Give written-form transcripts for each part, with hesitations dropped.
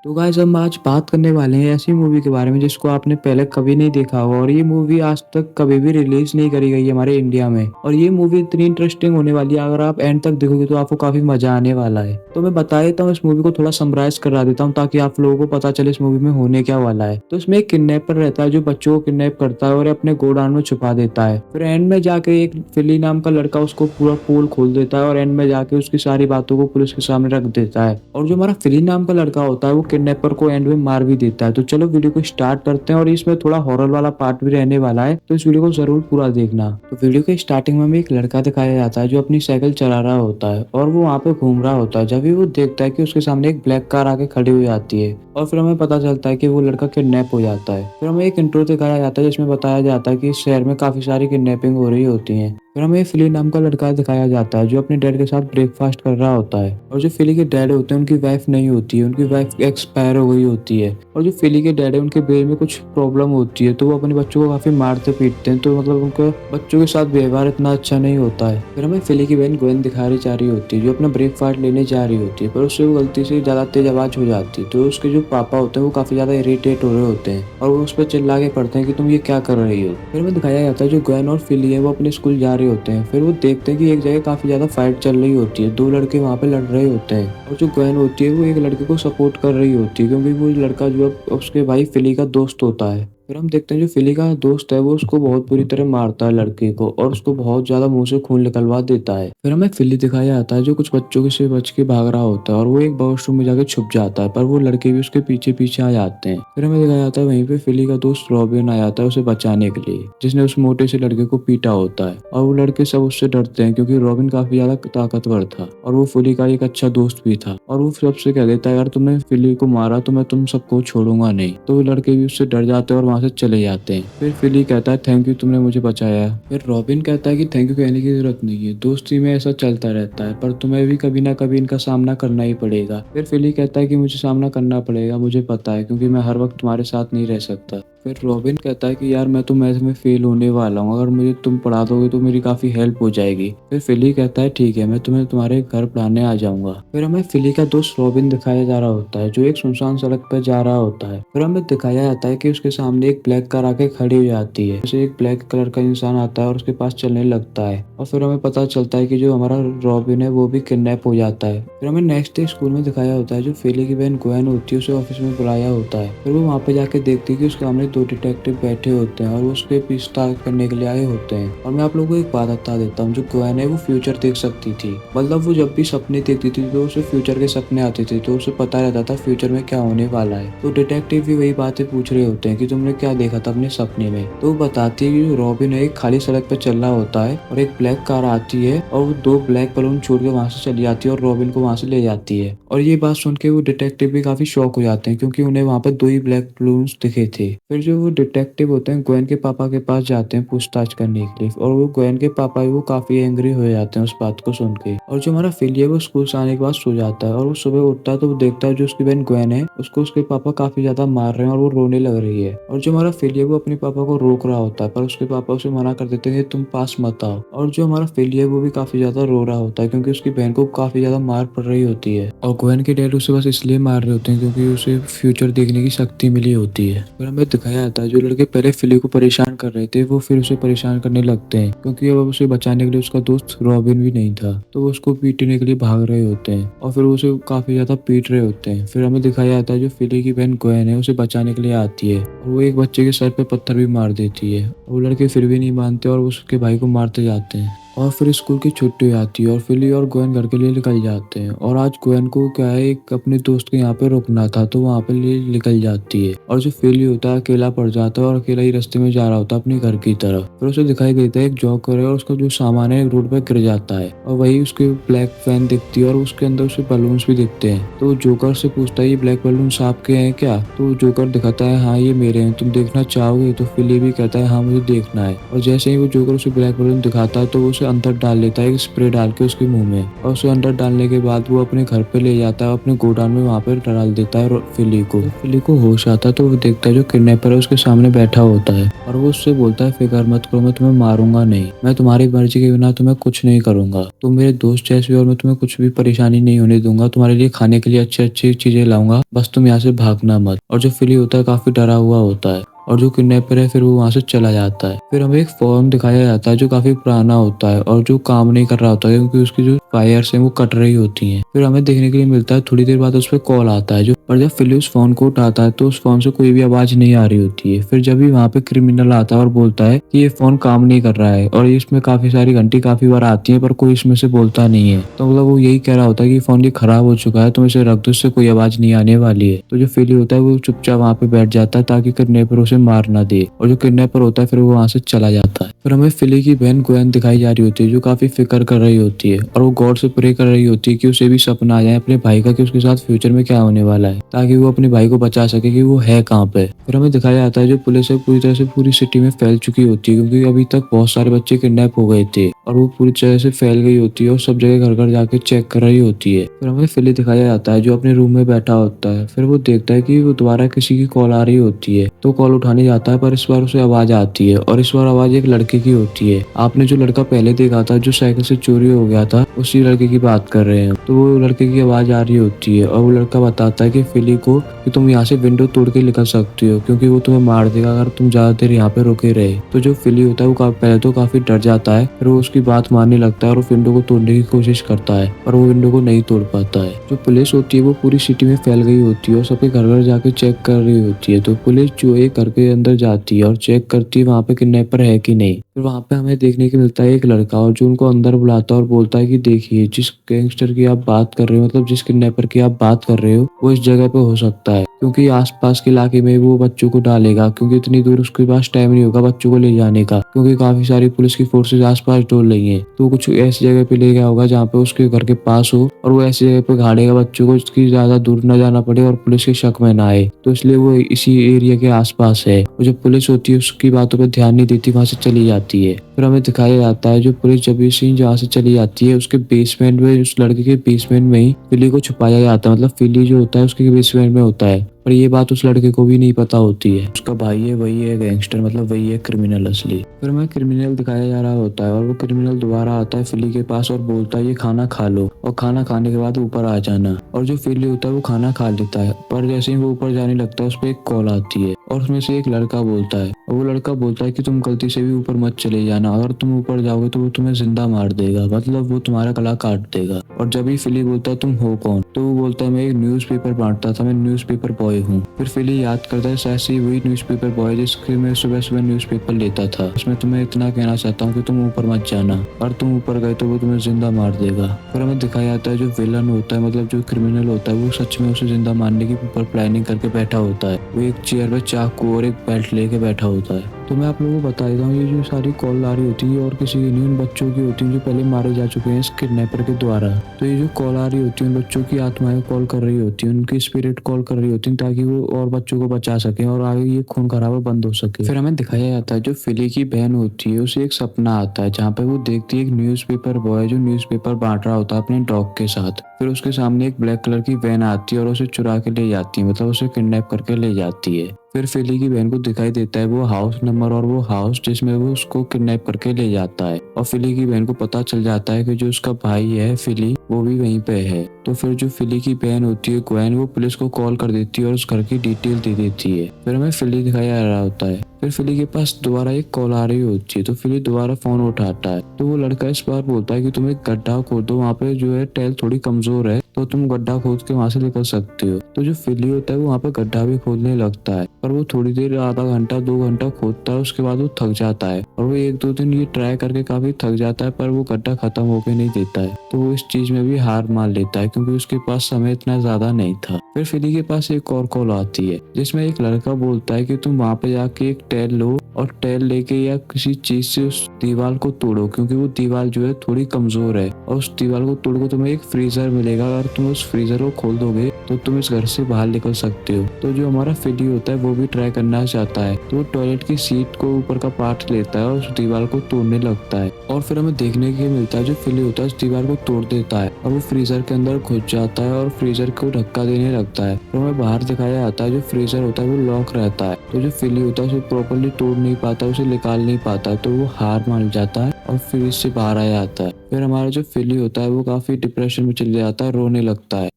तो गाइस हम आज बात करने वाले हैं ऐसी मूवी के बारे में जिसको आपने पहले कभी नहीं देखा होगा और ये मूवी आज तक कभी भी रिलीज नहीं करी गई है हमारे इंडिया में। और ये मूवी इतनी इंटरेस्टिंग होने वाली है, अगर आप एंड तक देखोगे तो आपको काफी मजा आने वाला है। तो मैं बता देता हूँ, इस मूवी को थोड़ा समराइज करा देता हूँ ताकि आप लोगों को पता चले इस मूवी में होने क्या वाला है। तो इसमें एक किडनैपर रहता है जो बच्चों को किडनैप करता है और अपने गोडाउन में छुपा देता है। फिर एंड में जाके एक फिली नाम का लड़का उसको पूरा पोल खोल देता है और एंड में जाके उसकी सारी बातों को पुलिस के सामने रख देता है। और जो हमारा फिली नाम का लड़का होता है वो किडनैपर को एंड में मार भी देता है। तो चलो वीडियो को स्टार्ट करते हैं और इसमें थोड़ा हॉरर वाला पार्ट भी रहने वाला है, तो इस वीडियो को जरूर पूरा देखना। तो वीडियो के स्टार्टिंग में हमें एक लड़का दिखाया जाता है जो अपनी साइकिल चला रहा होता है और वो वहाँ पे घूम रहा होता है। जब भी वो देखता है कि उसके सामने एक ब्लैक कार आके खड़ी हुई आती है और फिर हमें पता चलता है कि वो लड़का किडनैप हो जाता है। फिर हमें एक इंट्रो दिखाया जाता है जिसमें बताया जाता है कि इस शहर में काफी सारी किडनैपिंग हो रही होती है। फिर हमें फिली नाम का लड़का दिखाया जाता है जो अपने डैड के साथ ब्रेकफास्ट कर रहा होता है। और जो फिली के डैड होते हैं उनकी वाइफ नहीं होती है, उनकी वाइफ एक्सपायर हो गई होती है। और जो फिली के डैड है उनके ब्रेन में कुछ प्रॉब्लम होती है, तो वो अपने बच्चों को काफी मारते पीटते हैं। तो मतलब उनके बच्चों के साथ व्यवहार इतना अच्छा नहीं होता है। फिर हमें फिली की बहन गोयन दिखाई जा रही होती है जो अपना ब्रेकफास्ट लेने जा रही होती है, पर उससे वो गलती से ज्यादा तेज आवाज हो जाती है। तो उसके जो पापा होते हैं वो काफी ज्यादा इरिटेट हो रहे होते हैं और वो उस पर चिल्ला के पड़ते हैं कि तुम ये क्या कर रही हो। फिर हमें दिखाया जाता है जो गोयन और फिली है वो अपने स्कूल जा रहे होते हैं। फिर वो देखते हैं कि एक जगह काफी ज्यादा फाइट चल रही होती है, दो लड़के वहाँ पे लड़ रहे होते हैं। और जो गोयन होती है वो एक लड़के को सपोर्ट कर रही होती है क्योंकि वो लड़का जो है उसके भाई फिली का दोस्त होता है। फिर हम देखते हैं जो फिली का दोस्त है वो उसको बहुत बुरी तरह मारता है लड़के को और उसको बहुत ज्यादा मुंह से खून निकलवा देता है। फिर हमें फिली दिखाया जाता है जो कुछ बच्चों के से बच के भाग रहा होता है और वो एक वॉशरूम में जाके छुप जाता है, पर वो लड़के भी उसके पीछे पीछे आ जाते हैं। फिर हमें दिखाया जाता है वहीं पे फिली का दोस्त रॉबिन आ जाता है उसे बचाने के लिए, जिसने उस मोटे से लड़के को पीटा होता है। और वो लड़के सब उससे डरते हैं क्योंकि रॉबिन काफी ज्यादा ताकतवर था और वो फिली का एक अच्छा दोस्त भी था। और वो सबसे कह देता है अगर तुमने फिली को मारा तो मैं तुम सबको छोड़ूंगा नहीं। तो वो लड़के भी उससे डर जाते हैं और वहां से चले जाते हैं। फिर फिली कहता है थैंक यू तुमने मुझे बचाया। फिर रॉबिन कहता है कि थैंक यू कहने की जरूरत नहीं है, दोस्ती में ऐसा चलता रहता है, पर तुम्हें भी कभी ना कभी इनका सामना करना ही पड़ेगा। फिर फिली कहता है कि मुझे सामना करना पड़ेगा, मुझे पता है, क्योंकि मैं हर वक्त तुम्हारे साथ नहीं रह सकता। फिर रॉबिन कहता है कि यार मैं तो मैथ में फेल होने वाला हूँ, अगर मुझे तुम पढ़ा दोगे तो मेरी काफी हेल्प हो जाएगी। फिर फिली कहता है ठीक है, मैं तुम्हें तुम्हारे घर पढ़ाने आ जाऊंगा। फिर हमें फिली का दोस्त रॉबिन दिखाया जा रहा होता है जो एक सुनसान सड़क पर जा रहा होता है। फिर हमें दिखाया जाता है कि उसके सामने एक ब्लैक कार आके खड़ी हो जाती है, उसे एक ब्लैक कलर का इंसान आता है और उसके पास चलने लगता है। और फिर हमें पता चलता है कि जो हमारा रॉबिन है वो भी किडनैप हो जाता है। फिर हमें नेक्स्ट डे स्कूल में दिखाया होता है जो फिली की बहन गोयन होती है उसे ऑफिस में बुलाया होता है। फिर वो वहाँ पे जाके देखती है कि उसके सामने दो डिटेक्टिव बैठे होते हैं और वो उसके पूछताछ करने के लिए आए होते हैं। और मैं आप लोगों को एक बात बता देता हूँ, जो गोयन है वो फ्यूचर देख सकती थी, मतलब वो जब भी सपने देखती थी तो उसे फ्यूचर के सपने आते थे, तो उसे पता रहता था फ्यूचर में क्या होने वाला है। तो डिटेक्टिव भी वही बातें पूछ रहे होते हैं कि तुमने क्या देखा था अपने सपने में। तो वो बताती है कि रॉबिन एक खाली सड़क पे चल रहा होता है और एक ब्लैक कार आती है और वो दो ब्लैक बलून छोड़ के वहां से चली जाती है और रॉबिन को वहां से ले जाती है। और ये बात सुन के वो डिटेक्टिव भी काफी शॉक हो जाते हैं क्योंकि उन्हें वहां पर दो ही ब्लैक बलून्स दिखे थे। फिर जो वो डिटेक्टिव होते हैं गोयन के पापा के पास जाते हैं पूछताछ करने के लिए, और वो गोयन के पापा वो काफी एंग्री हो जाते हैं उस बात को सुन के। और जो हमारा फिली है वो स्कूल से आने के बाद सो जाता है और वो सुबह उठता है तो वो देखता है जो उसकी बहन गोयन है उसको उसके पापा काफी ज्यादा मार रहे हैं और वो रोने लग रही है। और जो हमारा फिली है वो अपने पापा को रोक रहा होता है, पर उसके पापा उसे मना कर देते हैं कि तुम पास मत आओ। और जो हमारा फिली है वो भी काफी ज्यादा रो रहा होता है क्योंकि उसकी बहन को काफी ज्यादा मार पड़ रही होती है और गोयन के डैड उसे बस इसलिए मार रहे होते हैं क्योंकि उसे फ्यूचर देखने की शक्ति मिली होती है। फिर हमें दिखाया जाता है जो लड़के पहले फिली को परेशान कर रहे थे वो फिर उसे परेशान करने लगते हैं क्योंकि अब उसे बचाने के लिए उसका दोस्त रॉबिन भी नहीं था, तो वो उसको पीटने के लिए भाग रहे होते हैं और फिर वो उसे काफी ज्यादा पीट रहे होते हैं। फिर हमें दिखाया जाता है जो फिली की बहन गोयन है उसे बचाने के लिए आती है और वो एक बच्चे के सर पे पत्थर भी मार देती है। वो लड़के फिर भी नहीं मानते और उसके भाई को मारते जाते हैं। और फिर स्कूल की छुट्टी हो जाती है और फिली और गोयन घर के लिए निकल जाते हैं। और आज गोयन को क्या है, एक अपने दोस्त के यहाँ पे रुकना था तो वहाँ पे लिए निकल जाती है। और जो फिली होता है अकेला पड़ जाता है और अकेला ही रास्ते में जा रहा होता है अपने घर की तरफ। फिर उसे दिखाई देता है एक जॉकर है और उसका जो सामान है रोड पे गिर जाता है और वही उसकी ब्लैक वैन दिखती है और उसके अंदर उसे बलून्स भी दिखते हैं। तो वो जोकर से पूछता है ये ब्लैक बलून्स आपके हैं क्या? तो जोकर दिखाता है हाँ ये मेरे हैं, तुम देखना चाहोगे? तो फिली भी कहता है हाँ मुझे देखना है। और जैसे ही वो जोकर उसे ब्लैक बलून दिखाता है तो वो उसे अंदर डाल लेता है एक स्प्रे डाल के उसके मुंह में, और उसे अंदर डालने के बाद वो अपने घर पे ले जाता है, अपने गोडाउन में वहाँ पे डाल देता है फिली को। फिली को होश आता है तो वो देखता है जो किडनैपर है उसके सामने बैठा होता है, और वो उससे बोलता है फिक्र मत करो, मैं तुम्हें मारूंगा नहीं, मैं तुम्हारी मर्जी के बिना तुम्हें कुछ नहीं करूंगा, तुम मेरे दोस्त जैसे हो और मैं तुम्हें कुछ भी परेशानी नहीं होने दूंगा, तुम्हारे लिए खाने के लिए अच्छी अच्छी चीजें लाऊंगा, बस तुम यहाँ से भागना मत। और जो फिली होता है काफी डरा हुआ होता है, और जो किडनैपर है फिर वो वहां से चला जाता है। फिर हमें एक फोन दिखाया जाता है जो काफी पुराना होता है और जो काम नहीं कर रहा होता है क्योंकि उसकी जो वायर्स हैं वो कट रही होती हैं। फिर हमें देखने के लिए मिलता है थोड़ी देर बाद उस पर कॉल आता है, जो और जब फिली उस फोन को उठाता है तो उस फोन से कोई भी आवाज नहीं आ रही होती है। फिर जब भी वहाँ पे क्रिमिनल आता है और बोलता है कि ये फोन काम नहीं कर रहा है और इसमें काफी सारी घंटी काफी बार आती है पर कोई इसमें से बोलता नहीं है, तो मतलब वो यही कह रहा होता है कि फोन ये खराब हो चुका है, तुम इसे रख दो, इससे कोई आवाज नहीं आने वाली है। तो जो फिली होता है वो चुपचाप वहाँ पे बैठ जाता है ताकि किडनैपर उसे मार ना दे, और जो किडनैपर होता है फिर वो वहाँ से चला जाता है। फिर हमें फिली की बहन ग्वेन दिखाई जा रही होती है जो काफी फिक्र कर रही होती है, और वो गॉड से प्रे कर रही होती है कि उसे भी सपना आ जाए अपने भाई का कि उसके साथ फ्यूचर में क्या होने वाला है, ताकि वो अपने भाई को बचा सके कि वो है कहाँ पे। फिर हमें दिखाया जाता है जो पुलिस है पूरी तरह से पूरी सिटी में फैल चुकी होती है क्योंकि अभी तक बहुत सारे बच्चे किडनैप हो गए थे, और वो पूरी तरह से फैल गई होती है और सब जगह घर घर जाके चेक कर रही होती है। फिर हमें फिली दिखाया जाता है जो अपने रूम में बैठा होता है। फिर वो देखता है कि वो दोबारा किसी की कॉल आ रही होती है, तो कॉल उठाने जाता है पर इस बार उसे आवाज आती है, और इस बार आवाज एक लड़के की होती है। आपने जो लड़का पहले देखा था जो साइकिल से चोरी हो गया था उसी लड़के की बात कर रहे हैं। तो वो लड़के की आवाज आ रही होती है और वो लड़का बताता है कि फिली को कि तुम यहाँ से विंडो तोड़ के निकल सकती हो क्योंकि वो तुम्हें मार देगा अगर तुम ज्यादा देर यहाँ पे रुके रहे। तो जो फिली होता है वो पहले तो काफी डर जाता है, फिर वो उसकी बात मानने लगता है और विंडो को तोड़ने की कोशिश करता है, पर वो विंडो को नहीं तोड़ पाता है। जो पुलिस होती है वो पूरी सिटी में फैल गई होती है और सबके घर घर जाके चेक कर रही होती है। तो पुलिस जो है घर के अंदर जाती है और चेक करती है वहाँ पे किडनैपर है कि नहीं। फिर वहाँ पे हमें देखने को मिलता है एक लड़का, और जो उनको अंदर बुलाता है और बोलता है कि देखिए जिस गैंगस्टर की आप बात कर रहे हो, मतलब जिस किडनैपर की आप बात कर रहे हो, वो इस जगह पे हो सकता है क्योंकि आसपास के इलाके में वो बच्चों को डालेगा, क्योंकि इतनी दूर उसके पास टाइम नहीं होगा बच्चों को ले जाने का क्योंकि काफी सारी पुलिस की फोर्सेज आसपास डोल रही हैं। तो कुछ ऐसी जगह पे ले गया होगा जहाँ पे उसके घर के पास हो, और वो ऐसी जगह पे गाड़ेगा बच्चों को जिसकी ज्यादा दूर न जाना पड़े और पुलिस के शक में ना आए, तो इसलिए वो इसी एरिया के आसपास है। और जो पुलिस होती है उसकी बातों पर ध्यान नहीं देती, वहां से चली जाती है। फिर हमें दिखाया जाता है जो पुलिस जब ये सीन जहाँ से चली जाती है उसके बेसमेंट में, उस लड़के के बेसमेंट में ही फिली को छुपाया जाता है, मतलब फिली जो होता है उसके बेसमेंट में होता है, पर ये बात उस लड़के को भी नहीं पता होती है। उसका भाई है वही है गैंगस्टर, मतलब वही है क्रिमिनल असली। फिर हमें क्रिमिनल दिखाया जा रहा होता है और वो क्रिमिनल दोबारा आता है फिली के पास और बोलता है ये खाना खा लो और खाना खाने के बाद ऊपर आ जाना। और जो फिली होता है वो खाना खा लेता है, पर जैसे ही वो ऊपर जाने लगता है उस पर एक कॉल आती है और उसमें से एक लड़का बोलता है, और वो लड़का बोलता है कि तुम गलती से भी ऊपर मत चले जाना, अगर तुम ऊपर जाओगे तो वो तुम्हें जिंदा मार देगा, मतलब वो तुम्हारा गला काट देगा। और जब भी फिली बोलता है तुम हो कौन, तो वो बोलता है मैं एक न्यूज़पेपर बांटता था, मैं न्यूज़पेपर बॉय हूँ। फिर फिली याद करता है शायद से वही न्यूज़पेपर बॉय जिसके मैं सुबह सुबह न्यूज़पेपर लेता था। उसमें तुम्हें इतना कहना चाहता हूँ कि तुम ऊपर मत जाना, और तुम ऊपर गए तो वो तुम्हें जिंदा मार देगा। फिर हमें दिखाया जाता है जो विलन होता है, मतलब जो क्रिमिनल होता है, वो सच में उसे जिंदा मारने की ऊपर प्लानिंग करके बैठा होता है। वो एक चेयर पे चाकू और एक बेल्ट लेके बैठा होता है। तो मैं आप लोगों को बता देता हूँ ये जो सारी कॉल आ रही होती है और किसी की नहीं, उन बच्चों की होती है जो पहले मारे जा चुके हैं इस किडनैपर के द्वारा। तो ये जो कॉल आ रही होती है उन बच्चों की आत्माएं कॉल कर रही होती है, उनकी स्पिरिट कॉल कर रही होती है ताकि वो और बच्चों को बचा सके और आगे ये खून खराबा बंद हो सके। फिर हमें दिखाया जाता है जो फिली की बहन होती है उसे एक सपना आता है जहाँ पे वो देखती है एक न्यूज़पेपर बॉय जो न्यूज़पेपर बांट रहा होता है अपने डॉग के साथ। फिर उसके सामने एक ब्लैक कलर की वैन आती है और उसे चुरा के ले जाती है, मतलब उसे किडनैप करके ले जाती है। फिर फिली की बहन को दिखाई देता है वो हाउस नंबर और वो हाउस जिसमें वो उसको किडनैप करके ले जाता है, और फिली की बहन को पता चल जाता है कि जो उसका भाई है फिली वो भी वहीं पे है। तो फिर जो फिली की बहन होती है ग्वेन, वो पुलिस को कॉल कर देती है और उस घर की डिटेल दे देती है। फिर हमें फिली दिखाया जा रहा होता है। फिर फिली के पास दोबारा एक कॉल आ रही होती है, तो फिली दोबारा फोन उठाता है। तो वो लड़का इस बार बोलता है कि तुम एक गड्ढा खोद दो, वहाँ पे जो है टेल थोड़ी कमजोर है तो तुम गड्ढा खोद के वहां से निकल सकते हो। तो जो फिली होता है वो वहाँ पे गड्ढा भी खोदने लगता है, पर वो थोड़ी देर आधा घंटा 2 घंटा खोदता है, उसके बाद वो थक जाता है और वो 1-2 दिन ये ट्राई करके काफी थक जाता है, पर वो गड्ढा खत्म होके नहीं देता है। तो वो इस चीज में भी हार मान लेता है क्योंकि उसके पास समय इतना ज्यादा नहीं था। फिर फिली के पास एक और कॉल आती है जिसमें एक लड़का बोलता है कि तुम वहाँ पे जाके एक टेल लो और टेल लेके या किसी चीज से उस दीवार को तोड़ो क्योंकि वो दीवार जो है थोड़ी कमजोर है, और उस दीवार को तोड़ के तुम्हें एक फ्रीजर मिलेगा, अगर तुम उस फ्रीजर को खोल दोगे तो तुम इस घर से बाहर निकल सकते हो। तो जो हमारा फिली होता है वो भी ट्राई करना चाहता है, तो वो टॉयलेट की सीट को ऊपर का पार्ट लेता है और उस दीवार को तोड़ने लगता है। और फिर हमें देखने के लिए मिलता है जो फिली होता है उस दीवार को तोड़ देता है और वो फ्रीजर के अंदर घुस जाता है और फ्रीजर को धक्का देने लगता है। तो हमें बाहर दिखाया जाता है जो फ्रीजर होता है वो लॉक रहता है, तो जो फिली होता है उसे प्रॉपरली तोड़ नहीं पाता, उसे निकाल नहीं पाता, तो वो हार मान जाता है और फ्रीज से बाहर आ जाता है। फिर हमारा जो फिली होता है वो काफी डिप्रेशन में चले जाता है, रोने लगता है।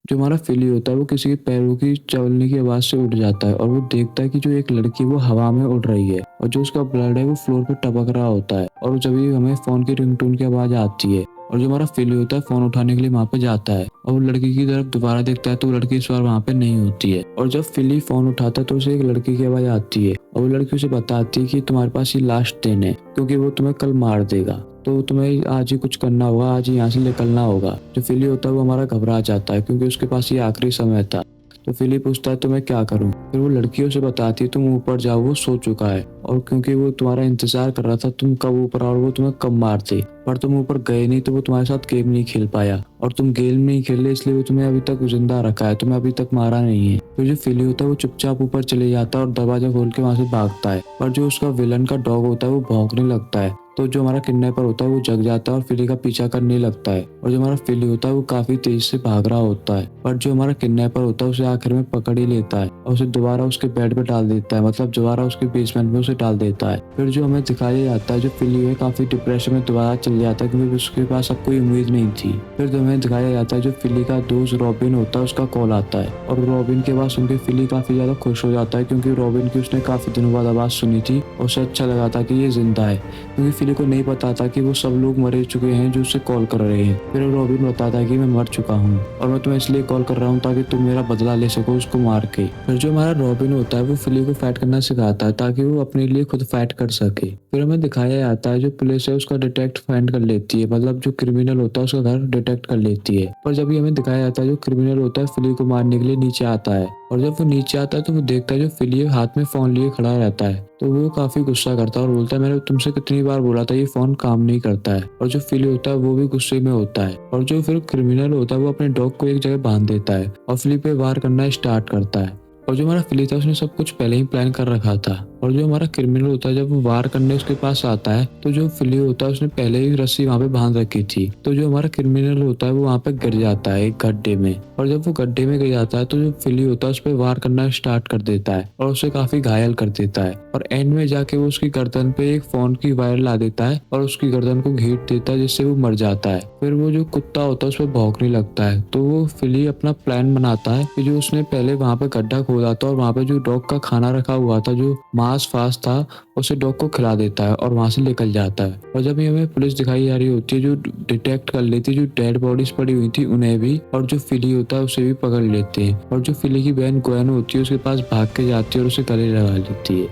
जो हमारा फिली होता है वो किसी के पैरों की चलने की आवाज से उठ जाता है और वो देखता है कि जो एक लड़की वो हवा में उड़ रही है और जो उसका ब्लड है वो फ्लोर पे टपक रहा होता है। और जब भी हमें फोन की रिंगटोन की आवाज आती है और जो हमारा फिली होता है फोन उठाने के लिए वहां पे जाता है और वो लड़की की तरफ दोबारा देखता है तो लड़की इस बार वहां पे नहीं होती है। और जब फिली फोन उठाता है तो उसे एक लड़की की आवाज आती है और वो लड़की उसे बताती है कि तुम्हारे पास ये लास्ट दिन है क्योंकि वो तुम्हें कल मार देगा, तो तुम्हें आज ही कुछ करना होगा, आज ही यहाँ से निकलना होगा। जो फिली होता है वो हमारा घबरा जाता है क्योंकि उसके पास ये आखिरी समय था। तो फिली पूछता है तो मैं क्या करूं। फिर वो लड़की उसे बताती है तुम ऊपर जाओ, वो सो चुका है और क्योंकि वो तुम्हारा इंतजार कर रहा था तुम कब ऊपर आओ और वो तुम्हें कब मारते, पर तुम ऊपर गए नहीं तो वो तुम्हारे साथ गेम नहीं खेल पाया और तुम गेम नहीं खेले इसलिए वो तुम्हें अभी तक जिंदा रखा है, तुम्हें अभी तक मारा नहीं है। फिर जो फिली होता है वो चुपचाप ऊपर चले जाता है और दरवाजा खोल के वहां से भागता है। पर जो उसका विलन का डॉग होता है वो भौंकने लगता है, तो जो हमारा किडनैपर होता है वो जग जाता है और फिली का पीछा करने लगता है। और जो हमारा फिली होता है वो काफी तेज से भाग रहा होता है, पर जो हमारा किडनैपर होता है उसे आखिर में पकड़ ही लेता है और उसे दोबारा उसके बेड पे डाल देता है, मतलब दोबारा उसके बेसमेंट में उसे डाल देता है। फिर जो हमें दिखाया जाता है जो फिली है काफी डिप्रेशन में दोबारा चल जाता है क्योंकि उसके पास अब कोई उम्मीद नहीं थी। फिर जो हमें दिखाया जाता है जो फिली का दोस्त रॉबिन होता है उसका कॉल आता है और रॉबिन के बाद सुन के फिली काफी ज्यादा खुश हो जाता है क्योंकि रॉबिन की उसने काफी दिनों बाद आवाज सुनी थी और उसे अच्छा लगा था कि ये जिंदा है, क्योंकि फिली को नहीं पता था कि वो सब लोग मरे चुके हैं जो उसे कॉल कर रहे हैं। फिर रॉबिन बताता है कि मैं मर चुका हूँ और मैं तुम्हें इसलिए कॉल कर रहा हूँ ताकि तुम मेरा बदला ले सको उसको मार के। फिर जो हमारा रॉबिन होता है वो फिली को फाइट करना सिखाता है ताकि वो अपने लिए खुद फाइट कर सके। फिर हमें दिखाया जाता है जो पुलिस है उसका डिटेक्ट फाइंड कर लेती है, मतलब जो क्रिमिनल होता है उसका घर डिटेक्ट कर लेती है। पर जब हमें दिखाया जाता है जो क्रिमिनल होता है फिली को मारने के लिए नीचे आता है और जब वो नीचे आता है तो वो देखता है जो फिली हाथ में फोन लिए खड़ा रहता है, तो वो काफी गुस्सा करता है और बोलता है मैंने तुमसे कितनी बार बोला था ये फोन काम नहीं करता है। और जो फिली होता है वो भी गुस्से में होता है और जो फिर क्रिमिनल होता है वो अपने डॉग को एक जगह बांध देता है और फिली पे वार करना स्टार्ट करता है। और जो हमारा फिली था उसने सब कुछ पहले ही प्लान कर रखा था। और जो हमारा क्रिमिनल होता है जब वो वार करने उसके पास आता है तो जो फिली होता है उसने पहले ही रस्सी वहां पे बांध रखी थी, तो जो हमारा क्रिमिनल होता है वो वहां पे गिर जाता है एक गड्ढे में। और जब वो गड्ढे में गिर जाता है तो जो फिली होता है उस पर वार करना स्टार्ट कर देता है और उसे काफी घायल कर देता है और एंड में जाके वो उसकी गर्दन पे एक फोन की वायर ला देता है और उसकी गर्दन को घींट देता है जिससे वो मर जाता है। फिर वो जो कुत्ता होता है उस पर भौंकने लगता है, तो वो फिली अपना प्लान बनाता है कि जो उसने पहले वहां पे गड्ढा खोदा था और वहां पे जो डॉग का खाना रखा हुआ था जो मांस फास था उसे डॉग को खिला देता है और वहां से निकल जाता है। और जब ये हमें पुलिस दिखाई जा रही होती है जो डिटेक्ट कर लेती है जो डेड बॉडीज पड़ी हुई थी उन्हें भी, और जो फिली होता है उसे भी पकड़ लेते हैं और जो फिली की बहन गोयन होती है उसके पास भाग के जाती है और उसे गले लगा लेती है।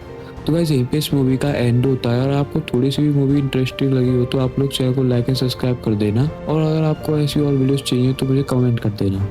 तो गाइस यहीं पे इस मूवी का एंड होता है और आपको थोड़ी सी भी मूवी इंटरेस्टिंग लगी हो तो आप लोग चैनल को लाइक एंड सब्सक्राइब कर देना और अगर आपको ऐसी और वीडियोस चाहिए तो मुझे कमेंट कर देना।